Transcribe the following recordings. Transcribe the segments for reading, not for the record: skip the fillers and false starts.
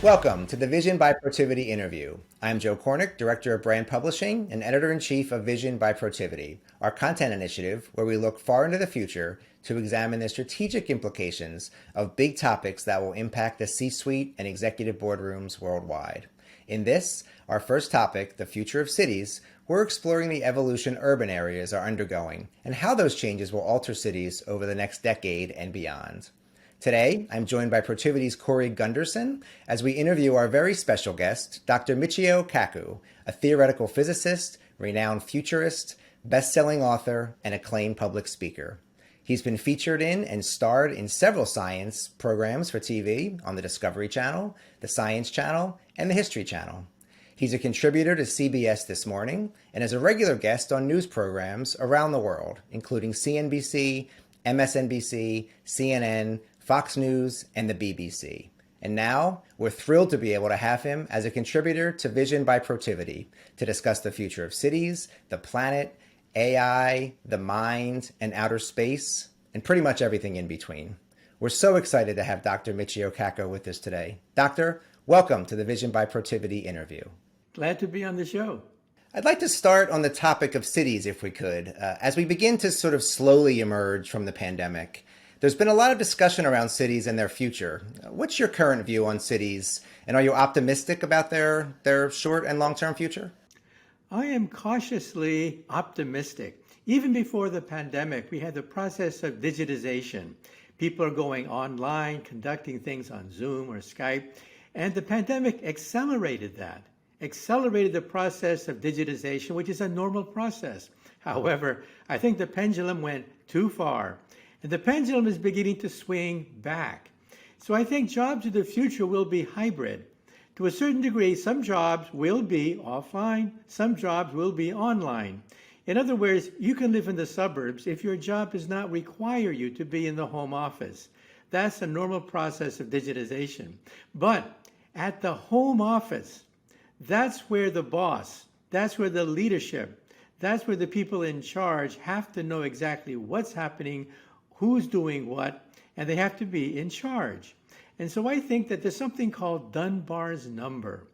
Welcome to the Vision by Protiviti interview. I'm Joe Kornik, Director of Brand Publishing and Editor-in-Chief of Vision by Protiviti, our content initiative where we look far into the future to examine the strategic implications of big topics that will impact the C-suite and executive boardrooms worldwide. In this, our first topic, the future of cities, we're exploring the evolution urban areas are undergoing and how those changes will alter cities over the next decade and beyond. Today, I'm joined by Protiviti's Cory Gunderson as we interview our very special guest, Dr. Michio Kaku, a theoretical physicist, renowned futurist, best-selling author, and acclaimed public speaker. He's been featured in and starred in several science programs for TV on the Discovery Channel, the Science Channel, and the History Channel. He's a contributor to CBS This Morning and is a regular guest on news programs around the world, including CNBC, MSNBC, CNN, Fox News, and the BBC. And now, we're thrilled to be able to have him as a contributor to Vision by Protiviti to discuss the future of cities, the planet, AI, the mind, and outer space, and pretty much everything in between. We're so excited to have Dr. Michio Kaku with us today. Doctor, welcome to the Vision by Protiviti interview. Glad to be on the show. I'd like to start on the topic of cities, if we could. As we begin to sort of slowly emerge from the pandemic, there's been a lot of discussion around cities and their future. What's your current view on cities, and are you optimistic about their short and long-term future? I am cautiously optimistic. Even before the pandemic, we had the process of digitization. People are going online, conducting things on Zoom or Skype, and the pandemic accelerated that, accelerated the process of digitization, which is a normal process. However, I think the pendulum went too far. And the pendulum is beginning to swing back. So I think jobs of the future will be hybrid. To a certain degree, some jobs will be offline, some jobs will be online. In other words, you can live in the suburbs if your job does not require you to be in the home office. That's a normal process of digitization. But at the home office, that's where the boss, that's where the leadership, that's where the people in charge have to know exactly what's happening, who's doing what, and they have to be in charge. And so I think that there's something called Dunbar's number.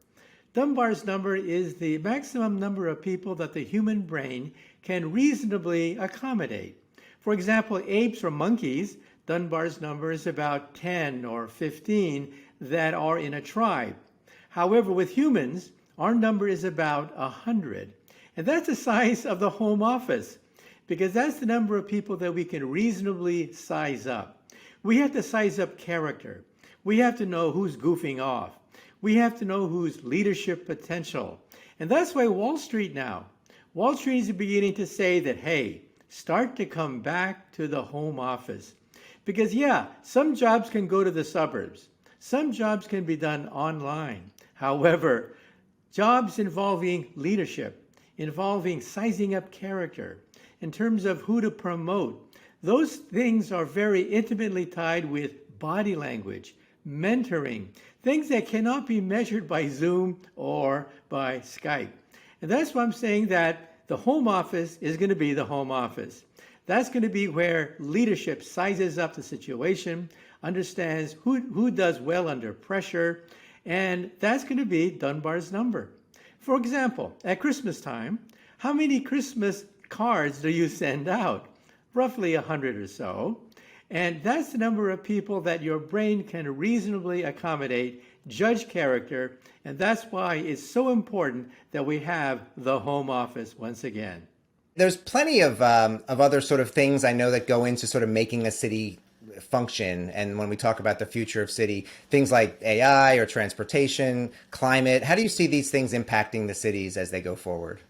Dunbar's number is the maximum number of people that the human brain can reasonably accommodate. For example, apes or monkeys, Dunbar's number is about 10 or 15 that are in a tribe. However, with humans, our number is about 100. And that's the size of the home office, because that's the number of people that we can reasonably size up. We have to size up character. We have to know who's goofing off. We have to know who's leadership potential. And that's why Wall Street is beginning to say that, hey, start to come back to the home office. Because yeah, some jobs can go to the suburbs. Some jobs can be done online. However, jobs involving leadership, involving sizing up character, in terms of who to promote, those things are very intimately tied with body language, mentoring, things that cannot be measured by Zoom or by Skype. And that's why I'm saying that the home office is going to be the home office. That's going to be where leadership sizes up the situation, understands who does well under pressure, and that's going to be Dunbar's number. For example, at Christmas time, how many Christmas cards do you send out? Roughly 100 or so. And that's the number of people that your brain can reasonably accommodate, judge character, and that's why it's so important that we have the home office once again. There's plenty of other sort of things I know that go into sort of making a city function. And when we talk about the future of city, things like AI or transportation, climate, how do you see these things impacting the cities as they go forward?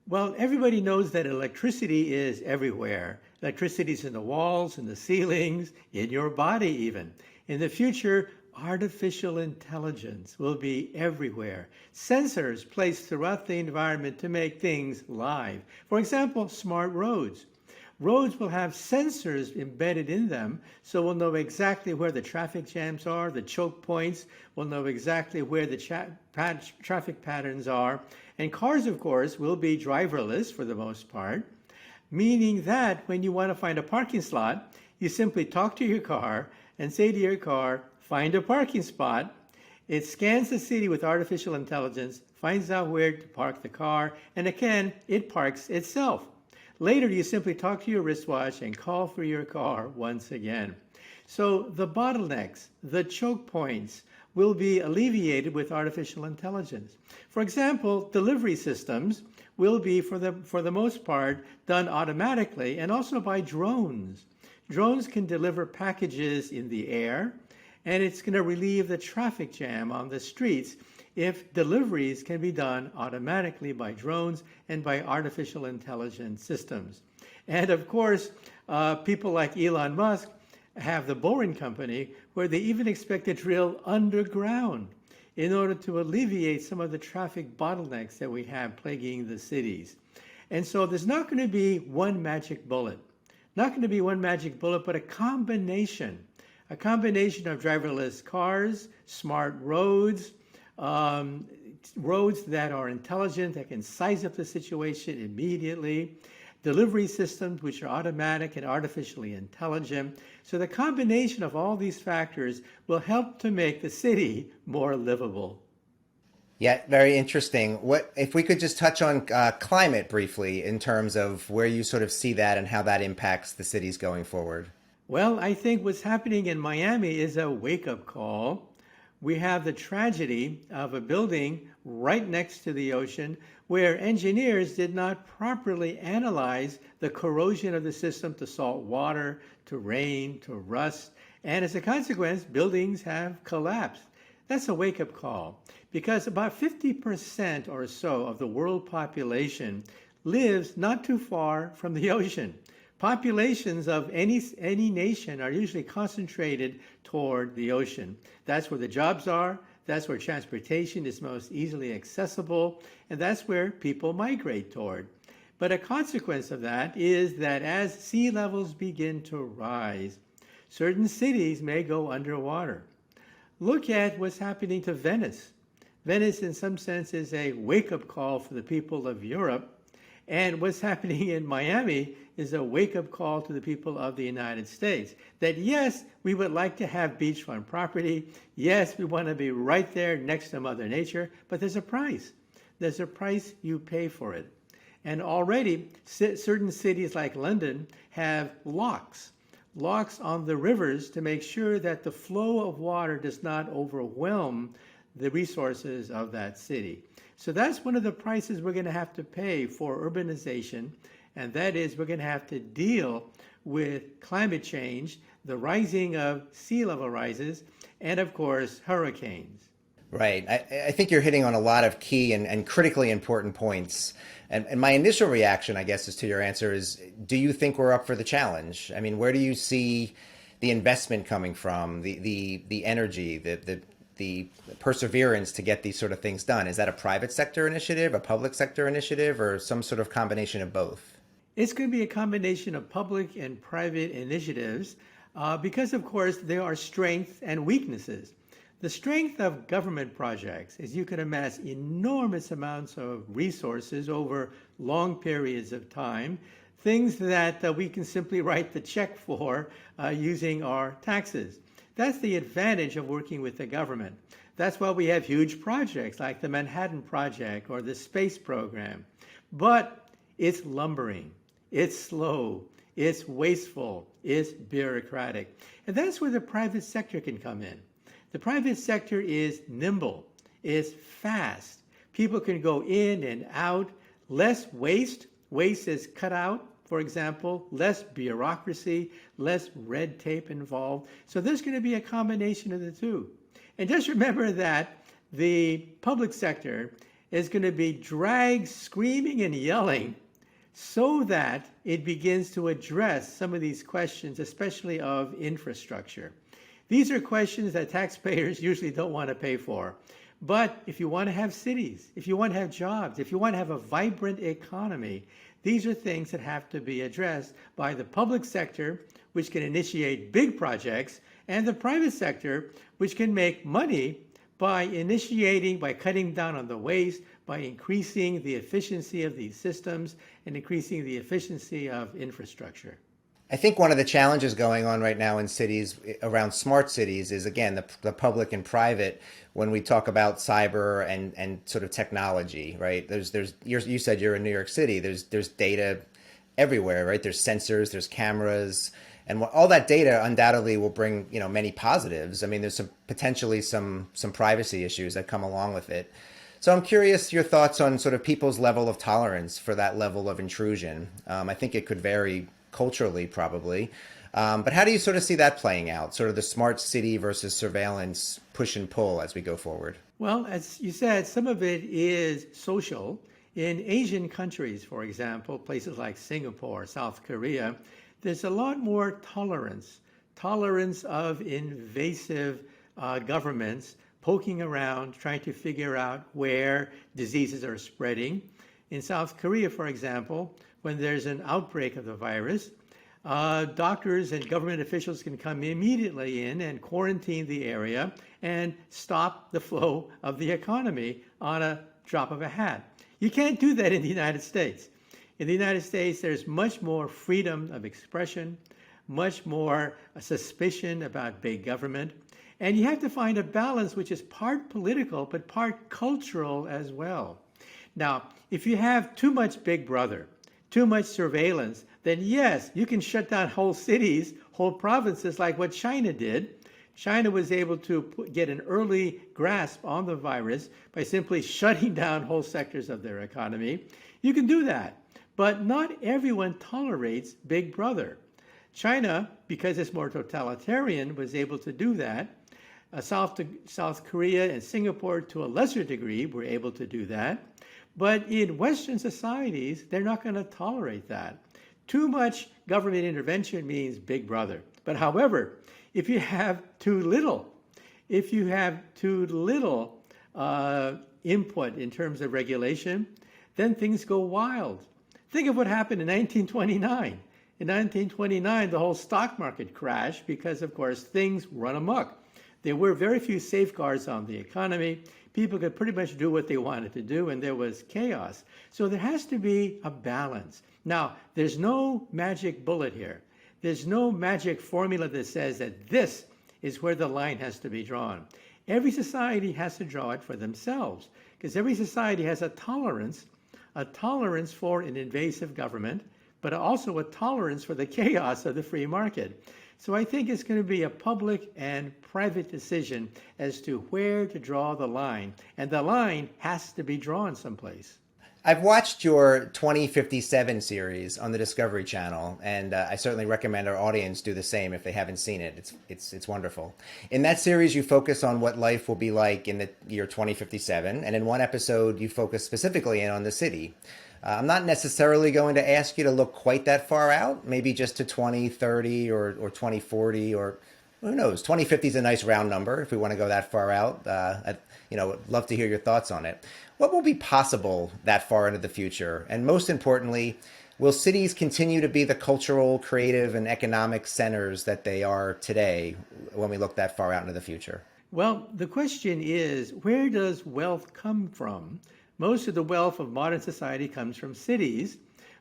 Well, everybody knows that electricity is everywhere. Electricity is in the walls, in the ceilings, in your body even. In the future, artificial intelligence will be everywhere. Sensors placed throughout the environment to make things live. For example, smart roads. Roads will have sensors embedded in them, so we'll know exactly where the traffic jams are, the choke points. We'll know exactly where the traffic patterns are. And cars, of course, will be driverless for the most part, meaning that when you want to find a parking slot, you simply talk to your car and say to your car, find a parking spot, It scans the city with artificial intelligence, finds out where to park the car, and again, it parks itself. Later, you simply talk to your wristwatch and call for your car once again. So the bottlenecks, the choke points, will be alleviated with artificial intelligence. For example, delivery systems will be, for the most part, done automatically and also by drones. Drones can deliver packages in the air, and it's going to relieve the traffic jam on the streets if deliveries can be done automatically by drones and by artificial intelligence systems. And of course, people like Elon Musk have the Boring Company, where they even expect to drill underground in order to alleviate some of the traffic bottlenecks that we have plaguing the cities. And so there's not going to be one magic bullet. Not going to be one magic bullet, but a combination of driverless cars, smart roads, roads that are intelligent, that can size up the situation immediately, delivery systems which are automatic and artificially intelligent. So the combination of all these factors will help to make the city more livable. Yeah, very interesting. What if we could just touch on climate briefly in terms of where you sort of see that and how that impacts the cities going forward? Well, I think what's happening in Miami is a wake-up call. We have the tragedy of a building right next to the ocean where engineers did not properly analyze the corrosion of the system to salt water, to rain, to rust, and as a consequence, buildings have collapsed. That's a wake-up call because about 50% or so of the world population lives not too far from the ocean. Populations of any nation are usually concentrated toward the ocean. That's where the jobs are, that's where transportation is most easily accessible, and that's where people migrate toward. But a consequence of that is that as sea levels begin to rise, certain cities may go underwater. Look at what's happening to Venice. Venice, in some sense, is a wake-up call for the people of Europe. And what's happening in Miami is a wake-up call to the people of the United States that, yes, we would like to have beachfront property. Yes, we want to be right there next to Mother Nature, but there's a price. There's a price you pay for it. And already, certain cities like London have locks on the rivers to make sure that the flow of water does not overwhelm the resources of that city. So that's one of the prices we're going to have to pay for urbanization, and that is we're going to have to deal with climate change, the rising of sea level rises, and of course, hurricanes. Right. I think you're hitting on a lot of key and critically important points. And my initial reaction, I guess, is to your answer is, do you think we're up for the challenge? I mean, where do you see the investment coming from, the energy, the perseverance to get these sort of things done? Is that a private sector initiative, a public sector initiative, or some sort of combination of both? It's going to be a combination of public and private initiatives because, of course, there are strengths and weaknesses. The strength of government projects is you can amass enormous amounts of resources over long periods of time, things that we can simply write the check for using our taxes. That's the advantage of working with the government. That's why we have huge projects like the Manhattan Project or the space program. But it's lumbering, it's slow, it's wasteful, it's bureaucratic. And that's where the private sector can come in. The private sector is nimble, is fast. People can go in and out, less waste. Waste is cut out. For example, less bureaucracy, less red tape involved. So there's going to be a combination of the two. And just remember that the public sector is going to be dragged screaming and yelling so that it begins to address some of these questions, especially of infrastructure. These are questions that taxpayers usually don't want to pay for. But if you want to have cities, if you want to have jobs, if you want to have a vibrant economy, these are things that have to be addressed by the public sector, which can initiate big projects, and the private sector, which can make money by cutting down on the waste, by increasing the efficiency of these systems and increasing the efficiency of infrastructure. I think one of the challenges going on right now in cities around smart cities is again the public and private when we talk about cyber and sort of technology, right? You said you're in New York City. There's data everywhere, right? There's sensors, there's cameras, and all that data undoubtedly will bring many positives. I mean, there's potentially some privacy issues that come along with it. So I'm curious your thoughts on sort of people's level of tolerance for that level of intrusion. I think it could vary culturally, probably. But how do you sort of see that playing out? Sort of the smart city versus surveillance push and pull as we go forward? Well, as you said, some of it is social. In Asian countries, for example, places like Singapore, South Korea, there's a lot more tolerance of invasive governments poking around, trying to figure out where diseases are spreading. In South Korea, for example, when there's an outbreak of the virus, doctors and government officials can come immediately in and quarantine the area and stop the flow of the economy on a drop of a hat. You can't do that in the United States. In the United States, there's much more freedom of expression, much more suspicion about big government. And you have to find a balance which is part political, but part cultural as well. Now, if you have too much Big Brother, too much surveillance, then yes, you can shut down whole cities, whole provinces like what China did. China was able to get an early grasp on the virus by simply shutting down whole sectors of their economy. You can do that, but not everyone tolerates Big Brother. China, because it's more totalitarian, was able to do that. South Korea and Singapore, to a lesser degree, were able to do that. But in Western societies, they're not going to tolerate that. Too much government intervention means Big Brother. But however, if you have too little input in terms of regulation, then things go wild. Think of what happened in 1929. In 1929, the whole stock market crashed because, of course, things run amok. There were very few safeguards on the economy. People could pretty much do what they wanted to do, and there was chaos. So there has to be a balance. Now, there's no magic bullet here. There's no magic formula that says that this is where the line has to be drawn. Every society has to draw it for themselves, because every society has a tolerance for an invasive government, but also a tolerance for the chaos of the free market. So I think it's going to be a public and private decision as to where to draw the line. And the line has to be drawn someplace. I've watched your 2057 series on the Discovery Channel, and I certainly recommend our audience do the same if they haven't seen it. It's wonderful. In that series, you focus on what life will be like in the year 2057, and in one episode, you focus specifically in on the city. I'm not necessarily going to ask you to look quite that far out, maybe just to 2030 or 2040 or who knows. 2050 is a nice round number if we want to go that far out. I'd love to hear your thoughts on it. What will be possible that far into the future? And most importantly, will cities continue to be the cultural, creative, and economic centers that they are today when we look that far out into the future? Well, the question is, where does wealth come from? Most of the wealth of modern society comes from cities,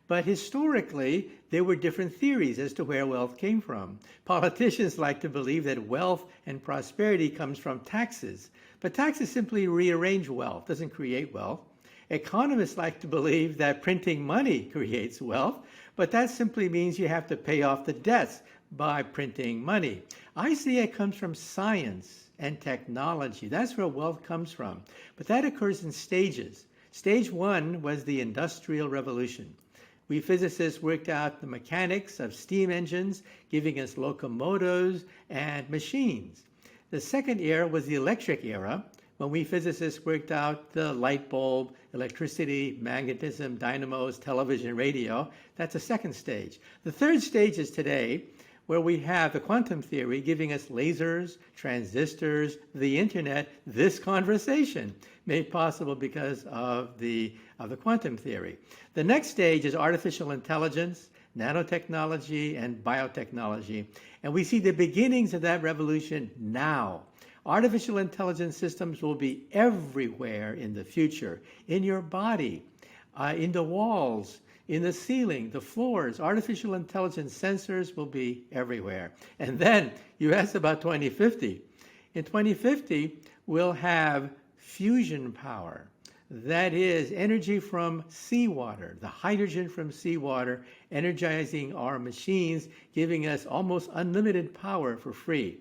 but historically, there were different theories as to where wealth came from. Politicians like to believe that wealth and prosperity comes from taxes, but taxes simply rearrange wealth, doesn't create wealth. Economists like to believe that printing money creates wealth, but that simply means you have to pay off the debts by printing money. I see it comes from science and technology. That's where wealth comes from, but that occurs in stages. Stage one was the Industrial Revolution. We physicists worked out the mechanics of steam engines, giving us locomotives and machines. The second era was the electric era, when we physicists worked out the light bulb, electricity, magnetism, dynamos, television, radio. That's a second stage. The third stage is today, where we have the quantum theory giving us lasers, transistors, the internet, this conversation made possible because of the quantum theory. The next stage is artificial intelligence, nanotechnology, and biotechnology. And we see the beginnings of that revolution now. Artificial intelligence systems will be everywhere in the future, in your body, in the walls, in the ceiling, the floors. Artificial intelligence sensors will be everywhere. And then you asked about 2050. In 2050, we'll have fusion power. That is energy from seawater, the hydrogen from seawater, energizing our machines, giving us almost unlimited power for free.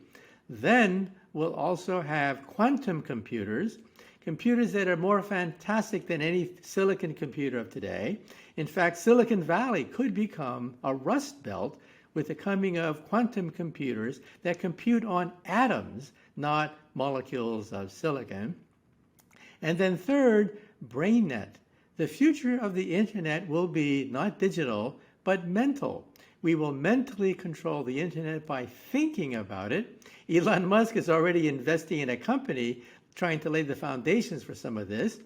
Then we'll also have quantum computers, computers that are more fantastic than any silicon computer of today. In fact, Silicon Valley could become a rust belt with the coming of quantum computers that compute on atoms, not molecules of silicon. And then third, BrainNet. The future of the internet will be not digital, but mental. We will mentally control the internet by thinking about it. Elon Musk is already investing in a company trying to lay the foundations for some of this.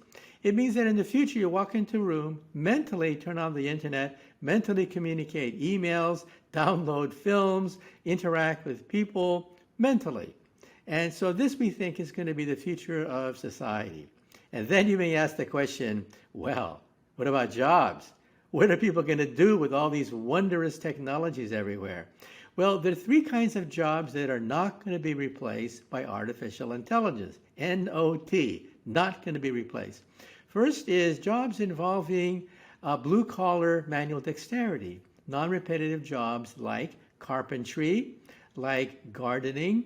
It means that in the future, you walk into a room, mentally turn on the internet, mentally communicate emails, download films, interact with people mentally. And so this, we think, is going to be the future of society. And then you may ask the question, well, what about jobs? What are people going to do with all these wondrous technologies everywhere? Well, there are three kinds of jobs that are not going to be replaced by artificial intelligence. N-O-T, not going to be replaced. First is jobs involving blue-collar manual dexterity, non-repetitive jobs like carpentry, like gardening,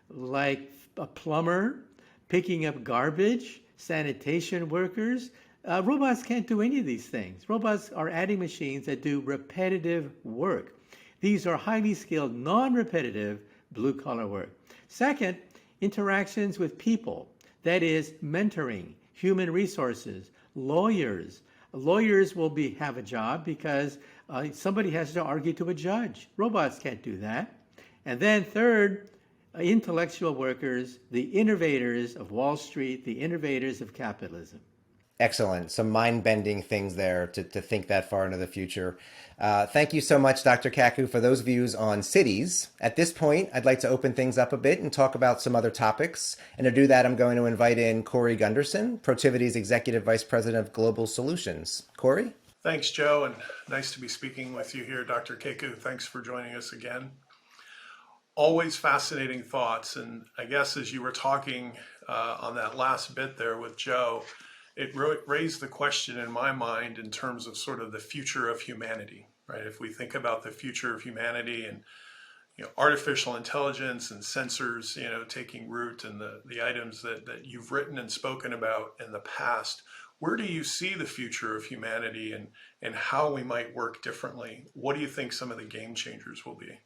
like a plumber, picking up garbage, sanitation workers. Robots can't do any of these things. Robots are adding machines that do repetitive work. These are highly skilled, non-repetitive blue-collar work. Second, interactions with people. That is mentoring, human resources, lawyers. Lawyers will have a job because somebody has to argue to a judge. Robots can't do that. And then third, intellectual workers, the innovators of Wall Street, the innovators of capitalism. Excellent. Some mind-bending things there to think that far into the future. Thank you so much, Dr. Kaku, for those views on cities. At this point, I'd like to open things up a bit and talk about some other topics. And to do that, I'm going to invite in Cory Gunderson, Protiviti's Executive Vice President of Global Solutions. Cory? Thanks, Joe, and nice to be speaking with you here, Dr. Kaku. Thanks for joining us again. Always fascinating thoughts. And I guess as you were talking on that last bit there with Joe, it raised the question in my mind in terms of sort of the future of humanity, right? If we think about the future of humanity and artificial intelligence and sensors, taking root and the items that you've written and spoken about in the past, where do you see the future of humanity and how we might work differently? What do you think some of the game changers will be?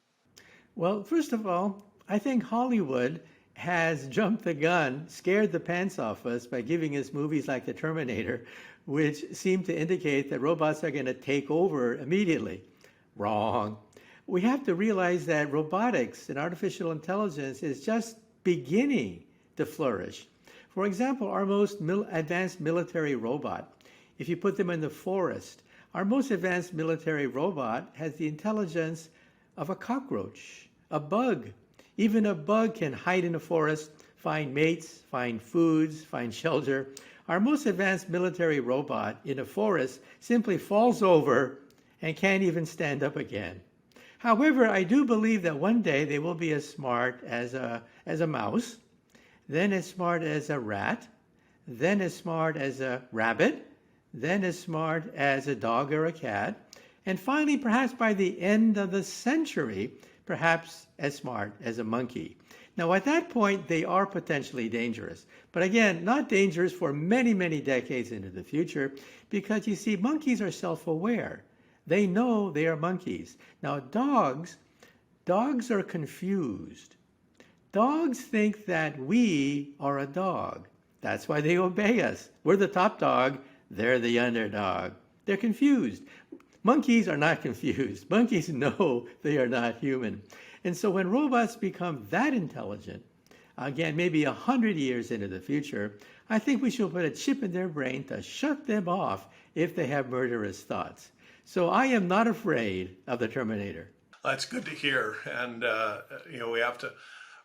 Well, first of all, I think Hollywood has jumped the gun, scared the pants off us by giving us movies like The Terminator, which seem to indicate that robots are going to take over immediately. Wrong. We have to realize that robotics and artificial intelligence is just beginning to flourish. For example, our most advanced military robot, if you put them in the forest, our most advanced military robot has the intelligence of a cockroach, a bug. Even a bug can hide in a forest, find mates, find foods, find shelter. Our most advanced military robot in a forest simply falls over and can't even stand up again. However, I do believe that one day they will be as smart as a mouse, then as smart as a rat, then as smart as a rabbit, then as smart as a dog or a cat, and finally, perhaps by the end of the century, perhaps as smart as a monkey. Now, at that point, they are potentially dangerous. But again, not dangerous for many, many decades into the future, because you see, monkeys are self-aware. They know they are monkeys. Now, dogs are confused. Dogs think that we are a dog. That's why they obey us. We're the top dog, they're the underdog. They're confused. Monkeys are not confused. Monkeys know they are not human. And so when robots become that intelligent, again, maybe 100 years into the future, I think we should put a chip in their brain to shut them off if they have murderous thoughts. So I am not afraid of the Terminator. That's good to hear. And, we have to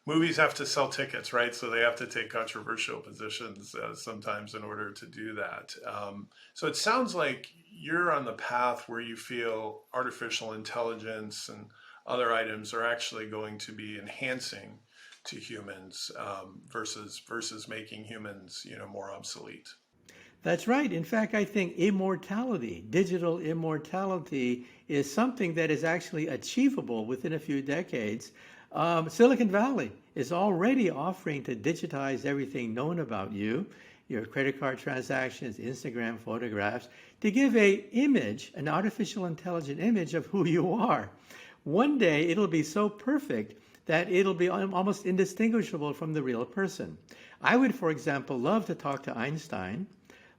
movies have to sell tickets, right? So they have to take controversial positions sometimes in order to do that. So it sounds like you're on the path where you feel artificial intelligence and other items are actually going to be enhancing to humans versus making humans, more obsolete. That's right. In fact, I think immortality, digital immortality, is something that is actually achievable within a few decades. Silicon Valley is already offering to digitize everything known about you, your credit card transactions, Instagram photographs, to give a image, an artificial intelligent image of who you are. One day it'll be so perfect that it'll be almost indistinguishable from the real person. I would, for example, love to talk to Einstein.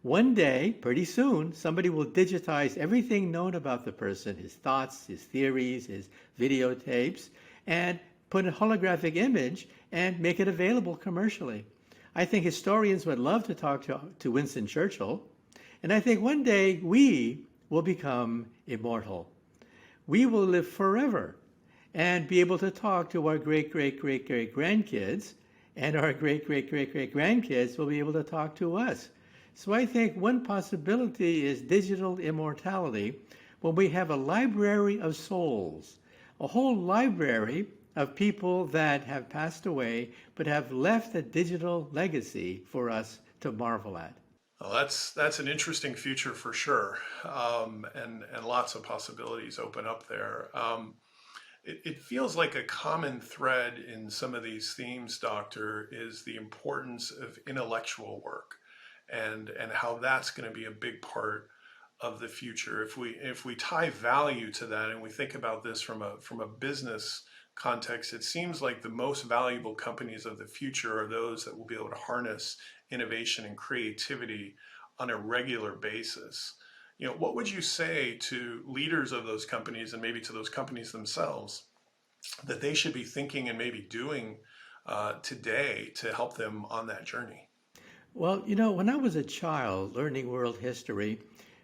One day, pretty soon, somebody will digitize everything known about the person, his thoughts, his theories, his videotapes, and put a holographic image and make it available commercially. I think historians would love to talk to Winston Churchill, and I think one day we will become immortal. We will live forever and be able to talk to our great, great, great, great grandkids, and our great, great, great, great grandkids will be able to talk to us. So I think one possibility is digital immortality when we have a library of souls, a whole library of people that have passed away but have left a digital legacy for us to marvel at. Well, that's an interesting future for sure, and lots of possibilities open up there. It feels like a common thread in some of these themes, Doctor, is the importance of intellectual work, and how that's going to be a big part of the future. If we tie value to that and we think about this from a business context, it seems like the most valuable companies of the future are those that will be able to harness innovation and creativity on a regular basis. What would you say to leaders of those companies and maybe to those companies themselves that they should be thinking and maybe doing today to help them on that journey? Well, when I was a child learning world history,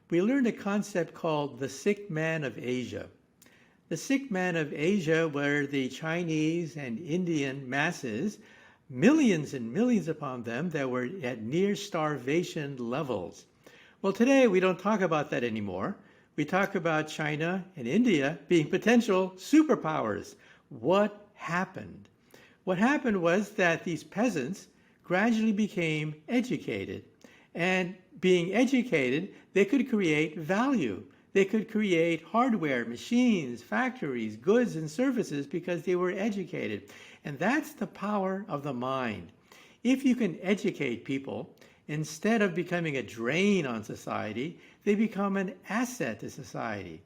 we learned a concept called the sick man of Asia. The sick man of Asia were the Chinese and Indian masses, millions and millions upon them that were at near starvation levels. Well, today we don't talk about that anymore. We talk about China and India being potential superpowers. What happened? What happened was that these peasants gradually became educated. And being educated, they could create value. They could create hardware, machines, factories, goods, and services because they were educated. And that's the power of the mind. If you can educate people, instead of becoming a drain on society, they become an asset to society.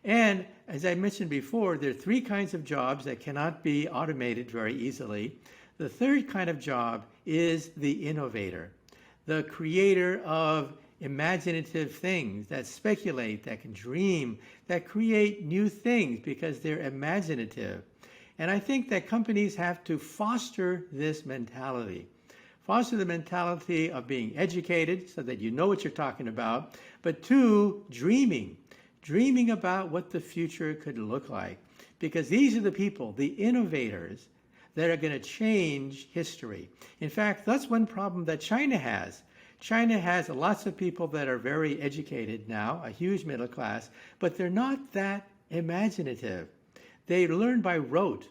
And as I mentioned before, there are three kinds of jobs that cannot be automated very easily. The third kind of job is the innovator, the creator of imaginative things that speculate, that can dream, that create new things because they're imaginative. And I think that companies have to foster this mentality. Foster the mentality of being educated so that you know what you're talking about, but two, dreaming about what the future could look like. Because these are the people, the innovators, that are going to change history. In fact, that's one problem that China has. China has lots of people that are very educated now, a huge middle class, but they're not that imaginative. They learn by rote,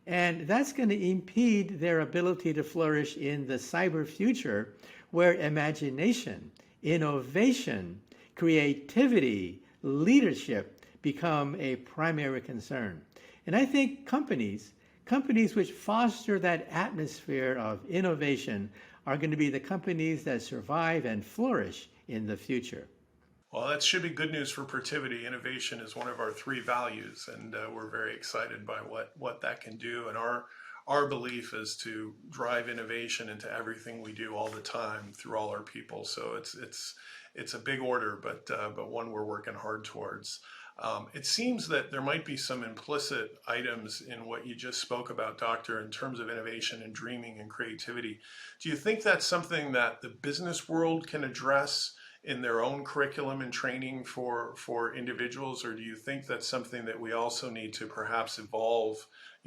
and that's going to impede their ability to flourish in the cyber future where imagination, innovation, creativity, leadership become a primary concern. And I think companies which foster that atmosphere of innovation are going to be the companies that survive and flourish in the future. Well, that should be good news for Protiviti. Innovation is one of our three values, and we're very excited by what that can do. And our belief is to drive innovation into everything we do all the time through all our people. So it's a big order, but one we're working hard towards. It seems that there might be some implicit items in what you just spoke about, Doctor, in terms of innovation and dreaming and creativity. Do you think that's something that the business world can address in their own curriculum and training for individuals, or do you think that's something that we also need to perhaps evolve,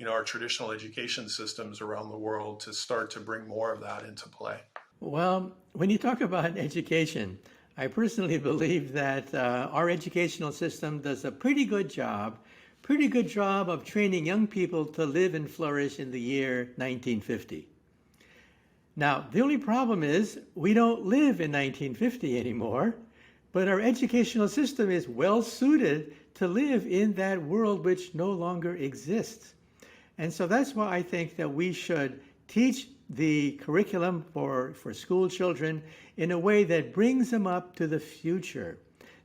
our traditional education systems around the world to start to bring more of that into play? Well, when you talk about education, I personally believe that our educational system does a pretty good job of training young people to live and flourish in the year 1950. Now, the only problem is we don't live in 1950 anymore, but our educational system is well suited to live in that world which no longer exists. And so that's why I think that we should teach the curriculum for school children in a way that brings them up to the future.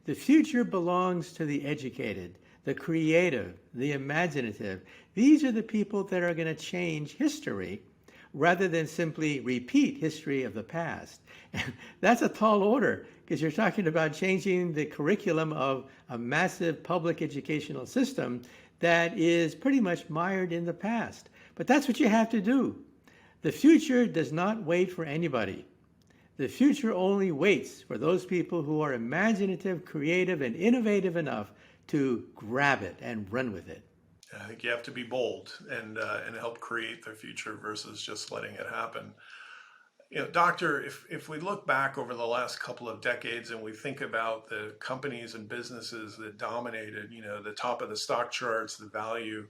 The future belongs to the educated, the creative, the imaginative. These are the people that are going to change history rather than simply repeat history of the past. And that's a tall order because you're talking about changing the curriculum of a massive public educational system that is pretty much mired in the past. But that's what you have to do. The future does not wait for anybody. The future only waits for those people who are imaginative, creative, and innovative enough to grab it and run with it. I think you have to be bold and help create the future versus just letting it happen. Doctor, if we look back over the last couple of decades and we think about the companies and businesses that dominated, the top of the stock charts, the value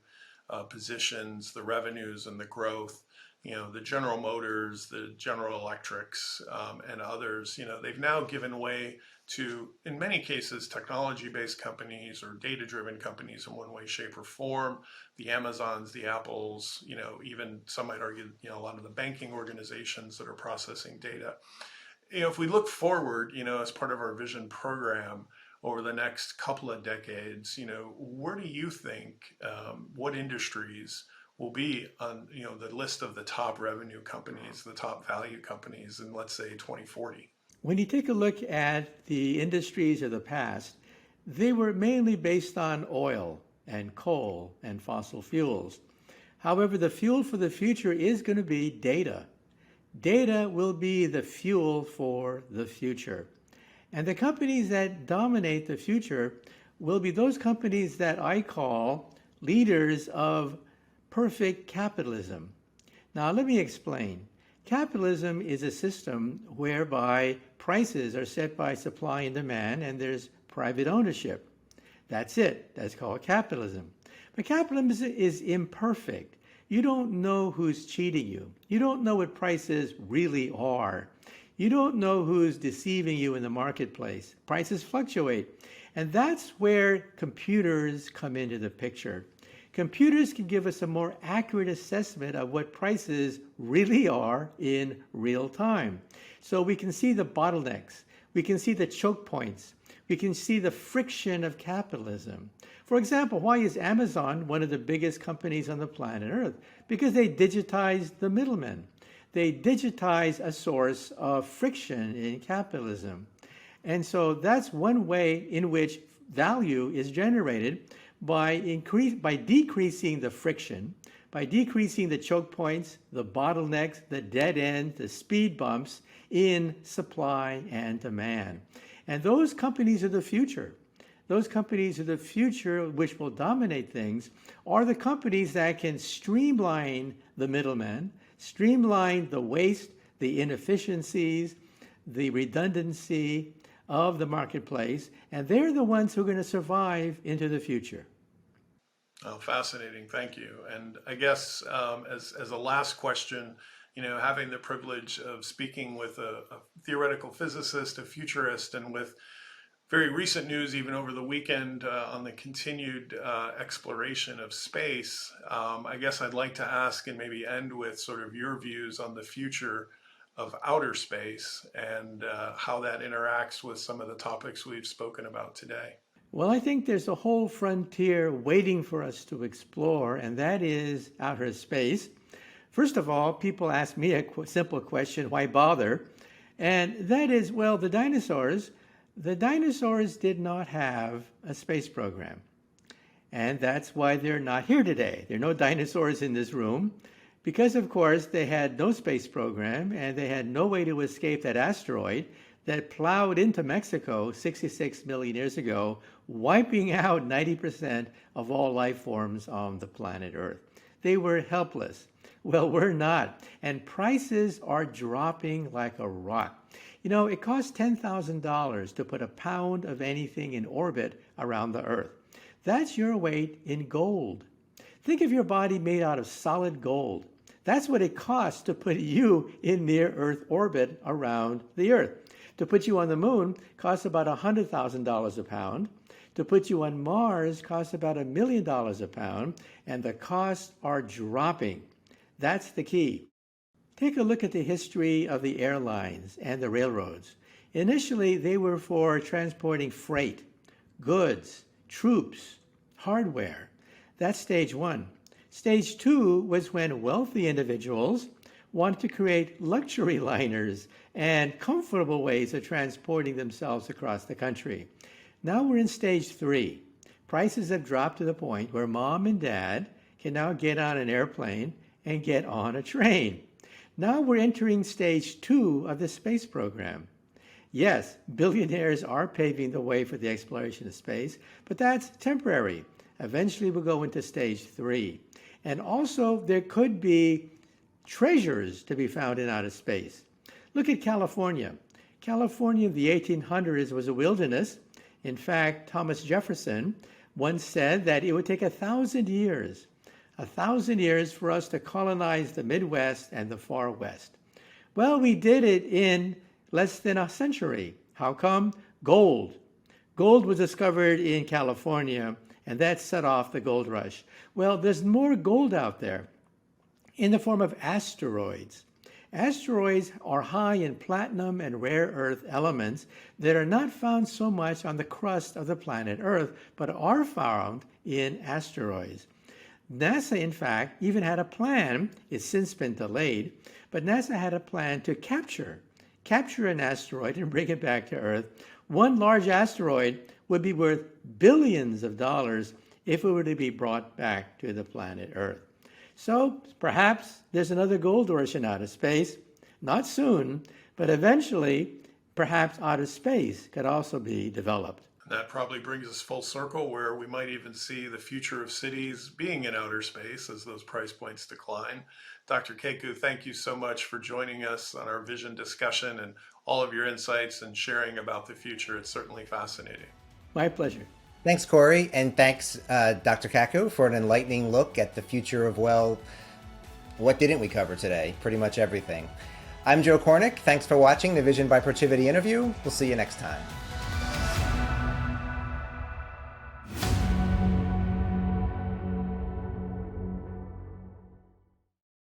positions, the revenues and the growth, the General Motors, the General Electrics, and others, they've now given way to, in many cases, technology-based companies or data-driven companies in one way, shape, or form. The Amazons, the Apples, even some might argue, a lot of the banking organizations that are processing data. If we look forward, as part of our vision program over the next couple of decades, where do you think, what industries will be on the list of the top revenue companies, the top value companies in, let's say, 2040? When you take a look at the industries of the past, they were mainly based on oil and coal and fossil fuels. However, the fuel for the future is going to be data. Data will be the fuel for the future. And the companies that dominate the future will be those companies that I call leaders of perfect capitalism. Now, let me explain. Capitalism is a system whereby prices are set by supply and demand, and there's private ownership. That's it. That's called capitalism. But capitalism is imperfect. You don't know who's cheating you. You don't know what prices really are. You don't know who's deceiving you in the marketplace. Prices fluctuate. And that's where computers come into the picture. Computers can give us a more accurate assessment of what prices really are in real time. So we can see the bottlenecks. We can see the choke points. We can see the friction of capitalism. For example, why is Amazon one of the biggest companies on the planet Earth? Because they digitized the middlemen. They digitize a source of friction in capitalism. And so that's one way in which value is generated by decreasing the friction, by decreasing the choke points, the bottlenecks, the dead ends, the speed bumps in supply and demand. And those companies of the future, those companies of the future which will dominate things, are the companies that can streamline the middlemen, streamline the waste, the inefficiencies, the redundancy of the marketplace, and they're the ones who are going to survive into the future. Oh, fascinating. Thank you. And I guess as a last question, having the privilege of speaking with a theoretical physicist, a futurist, and with very recent news, even over the weekend, on the continued exploration of space, I guess I'd like to ask and maybe end with sort of your views on the future of outer space and how that interacts with some of the topics we've spoken about today. Well, I think there's a whole frontier waiting for us to explore, and that is outer space. First of all, people ask me a simple question, why bother? And that is, well, the dinosaurs did not have a space program. And that's why they're not here today. There are no dinosaurs in this room because, of course, they had no space program and they had no way to escape that asteroid that plowed into Mexico 66 million years ago, wiping out 90% of all life forms on the planet Earth. They were helpless. Well, we're not. And prices are dropping like a rock. You know, it costs $10,000 to put a pound of anything in orbit around the Earth. That's your weight in gold. Think of your body made out of solid gold. That's what it costs to put you in near Earth orbit around the Earth. To put you on the moon costs about $100,000 a pound. To put you on Mars costs about $1 million a pound, and the costs are dropping. That's the key. Take a look at the history of the airlines and the railroads. Initially, they were for transporting freight, goods, troops, hardware. That's stage one. Stage two was when wealthy individuals wanted to create luxury liners and comfortable ways of transporting themselves across the country. Now we're in stage three. Prices have dropped to the point where mom and dad can now get on an airplane and get on a train. Now we're entering stage two of the space program. Yes, billionaires are paving the way for the exploration of space, but that's temporary. Eventually we'll go into stage three. And also there could be treasures to be found in outer space. Look at California. California in the 1800s was a wilderness. In fact, Thomas Jefferson once said that it would take 1,000 years for us to colonize the Midwest and the Far West. Well, we did it in less than a century. How come? Gold. Gold was discovered in California, and that set off the gold rush. Well, there's more gold out there in the form of asteroids. Asteroids are high in platinum and rare earth elements that are not found so much on the crust of the planet Earth, but are found in asteroids. NASA, in fact, even had a plan, it's since been delayed, but NASA had a plan to capture an asteroid and bring it back to Earth. One large asteroid would be worth billions of dollars if it were to be brought back to the planet Earth. So perhaps there's another gold rush in outer space. Not soon, but eventually, perhaps outer space could also be developed. That probably brings us full circle where we might even see the future of cities being in outer space as those price points decline. Dr. Kaku, thank you so much for joining us on our vision discussion and all of your insights and sharing about the future. It's certainly fascinating. My pleasure. Thanks, Cory, and thanks, Dr. Kaku, for an enlightening look at the future of, well, what didn't we cover today? Pretty much everything. I'm Joe Kornik. Thanks for watching the Vision by Protiviti interview. We'll see you next time.